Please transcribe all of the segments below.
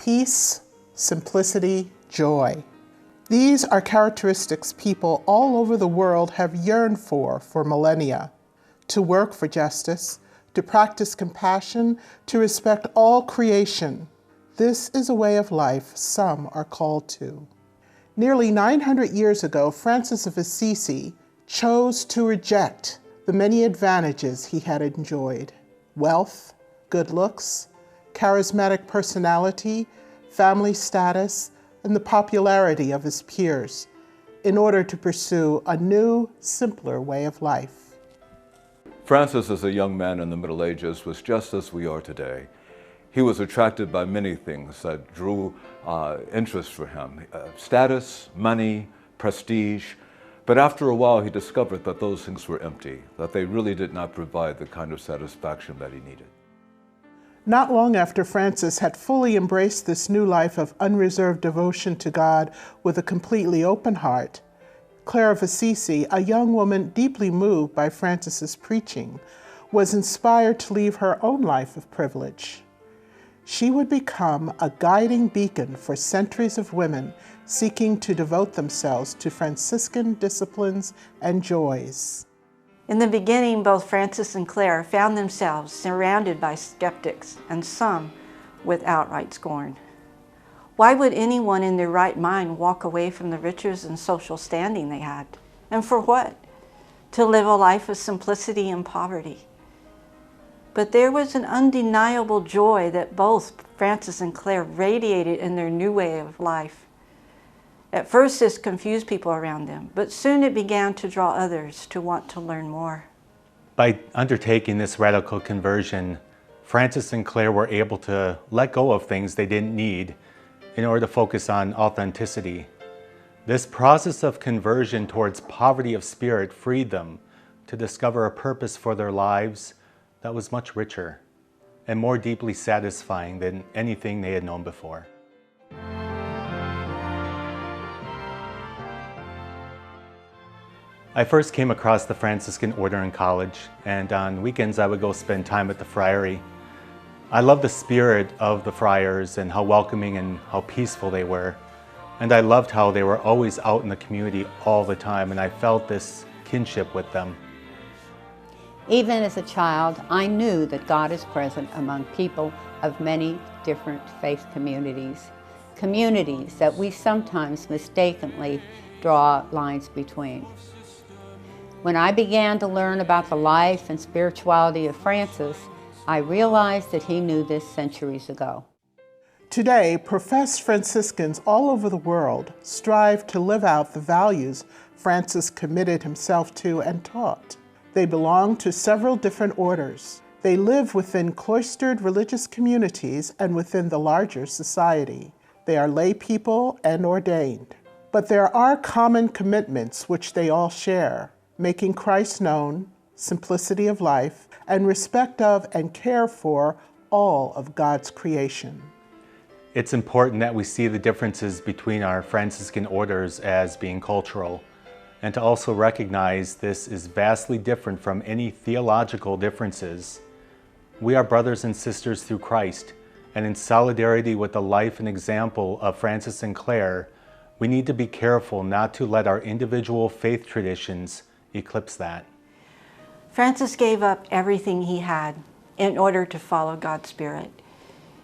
peace, simplicity, joy. These are characteristics people all over the world have yearned for millennia. To work for justice, to practice compassion, to respect all creation. This is a way of life some are called to. Nearly 900 years ago, Francis of Assisi chose to reject the many advantages he had enjoyed: wealth, good looks, charismatic personality, family status, and the popularity of his peers, in order to pursue a new, simpler way of life. Francis, as a young man in the Middle Ages, was just as we are today. He was attracted by many things that drew interest for him: status, money, prestige. But after a while, he discovered that those things were empty, that they really did not provide the kind of satisfaction that he needed. Not long after Francis had fully embraced this new life of unreserved devotion to God with a completely open heart, Clare of Assisi, a young woman deeply moved by Francis's preaching, was inspired to leave her own life of privilege. She would become a guiding beacon for centuries of women seeking to devote themselves to Franciscan disciplines and joys. In the beginning, both Francis and Clare found themselves surrounded by skeptics and some with outright scorn. Why would anyone in their right mind walk away from the riches and social standing they had? And for what? To live a life of simplicity and poverty. But there was an undeniable joy that both Francis and Clare radiated in their new way of life. At first, this confused people around them, but soon it began to draw others to want to learn more. By undertaking this radical conversion, Francis and Clare were able to let go of things they didn't need in order to focus on authenticity. This process of conversion towards poverty of spirit freed them to discover a purpose for their lives that was much richer and more deeply satisfying than anything they had known before. I first came across the Franciscan order in college, and on weekends I would go spend time at the friary. I loved the spirit of the friars and how welcoming and how peaceful they were. And I loved how they were always out in the community all the time, and I felt this kinship with them. Even as a child, I knew that God is present among people of many different faith communities. Communities that we sometimes mistakenly draw lines between. When I began to learn about the life and spirituality of Francis, I realized that he knew this centuries ago. Today, professed Franciscans all over the world strive to live out the values Francis committed himself to and taught. They belong to several different orders. They live within cloistered religious communities and within the larger society. They are lay people and ordained. But there are common commitments which they all share: making Christ known, simplicity of life, and respect of and care for all of God's creation. It's important that we see the differences between our Franciscan orders as being cultural, and to also recognize this is vastly different from any theological differences. We are brothers and sisters through Christ, and in solidarity with the life and example of Francis and Clare, we need to be careful not to let our individual faith traditions eclipse that. Francis gave up everything he had in order to follow God's Spirit.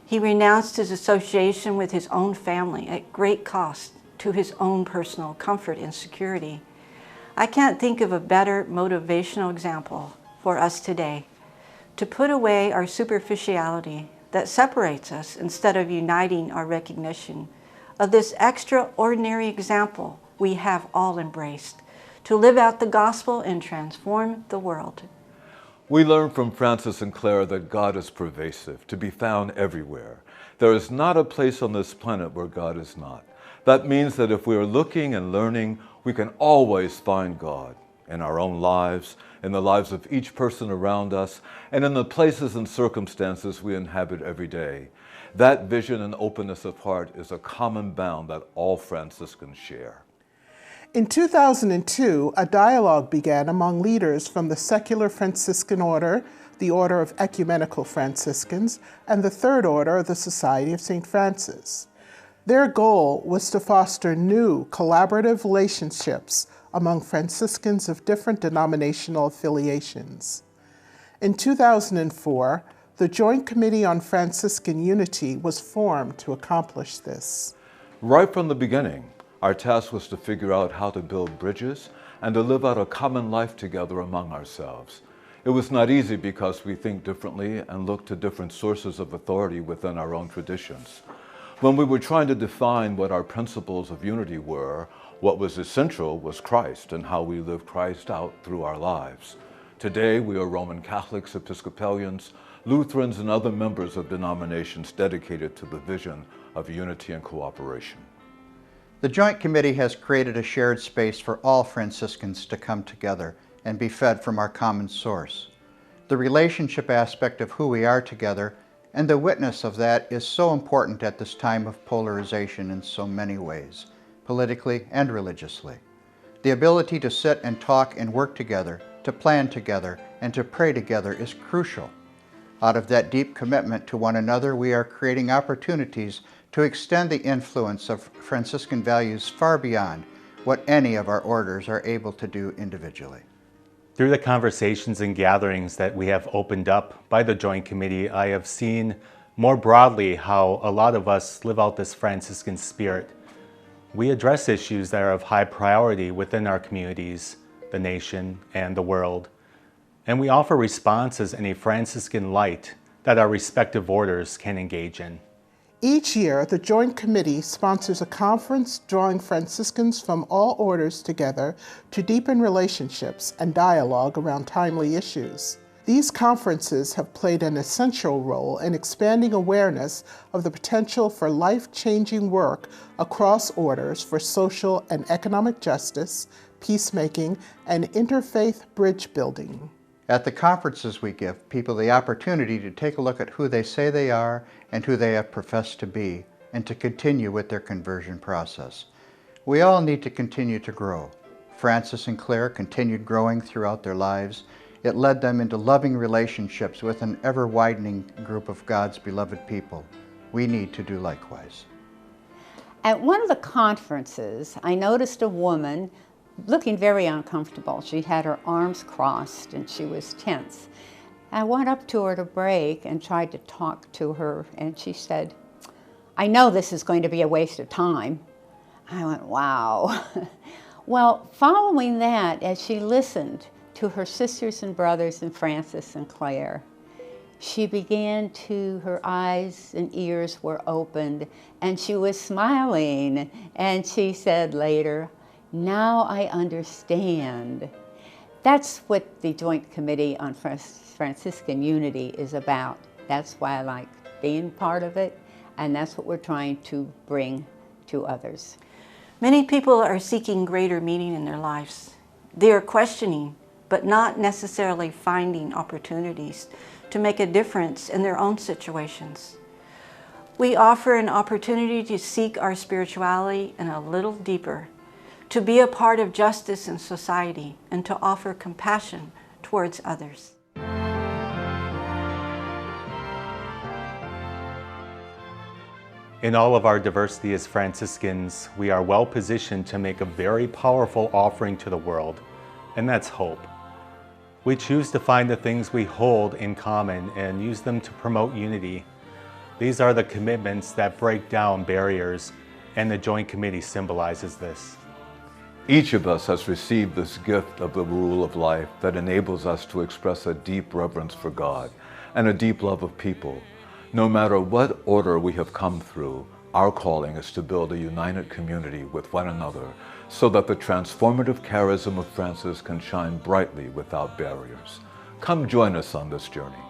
He renounced his association with his own family at great cost to his own personal comfort and security. I can't think of a better motivational example for us today: to put away our superficiality that separates us instead of uniting our recognition of this extraordinary example we have all embraced, to live out the gospel and transform the world. We learn from Francis and Clare that God is pervasive, to be found everywhere. There is not a place on this planet where God is not. That means that if we are looking and learning, we can always find God in our own lives, in the lives of each person around us, and in the places and circumstances we inhabit every day. That vision and openness of heart is a common bound that all Franciscans share. In 2002, a dialogue began among leaders from the secular Franciscan order, the Order of Ecumenical Franciscans, and the Third Order, the Society of St. Francis. Their goal was to foster new collaborative relationships among Franciscans of different denominational affiliations. In 2004, the Joint Committee on Franciscan Unity was formed to accomplish this. Right from the beginning, our task was to figure out how to build bridges and to live out a common life together among ourselves. It was not easy because we think differently and look to different sources of authority within our own traditions. When we were trying to define what our principles of unity were, what was essential was Christ and how we live Christ out through our lives. Today, we are Roman Catholics, Episcopalians, Lutherans, and other members of denominations dedicated to the vision of unity and cooperation. The Joint Committee has created a shared space for all Franciscans to come together and be fed from our common source. The relationship aspect of who we are together and the witness of that is so important at this time of polarization in so many ways, politically and religiously. The ability to sit and talk and work together, to plan together, and to pray together is crucial. Out of that deep commitment to one another, we are creating opportunities to extend the influence of Franciscan values far beyond what any of our orders are able to do individually. Through the conversations and gatherings that we have opened up by the Joint Committee, I have seen more broadly how a lot of us live out this Franciscan spirit. We address issues that are of high priority within our communities, the nation, and the world. And we offer responses in a Franciscan light that our respective orders can engage in. Each year, the Joint Committee sponsors a conference drawing Franciscans from all orders together to deepen relationships and dialogue around timely issues. These conferences have played an essential role in expanding awareness of the potential for life-changing work across orders for social and economic justice, peacemaking, and interfaith bridge building. At the conferences, we give people the opportunity to take a look at who they say they are and who they have professed to be, and to continue with their conversion process. We all need to continue to grow. Francis and Claire continued growing throughout their lives. It led them into loving relationships with an ever-widening group of God's beloved people. We need to do likewise. At one of the conferences, I noticed a woman looking very uncomfortable. She had her arms crossed and she was tense. I went up to her to break and tried to talk to her, and she said, "I know this is going to be a waste of time." I went, wow. Well, following that, as she listened to her sisters and brothers in Francis and Claire, she began to, her eyes and ears were opened, and she was smiling, and she said later, "Now I understand." That's what the Joint Committee on Franciscan Unity is about. That's why I like being part of it, and that's what we're trying to bring to others. Many people are seeking greater meaning in their lives. They are questioning, but not necessarily finding opportunities to make a difference in their own situations. We offer an opportunity to seek our spirituality in a little deeper, to be a part of justice in society, and to offer compassion towards others. In all of our diversity as Franciscans, we are well positioned to make a very powerful offering to the world, and that's hope. We choose to find the things we hold in common and use them to promote unity. These are the commitments that break down barriers, and the Joint Committee symbolizes this. Each of us has received this gift of the rule of life that enables us to express a deep reverence for God and a deep love of people. No matter what order we have come through, our calling is to build a united community with one another so that the transformative charism of Francis can shine brightly without barriers. Come join us on this journey.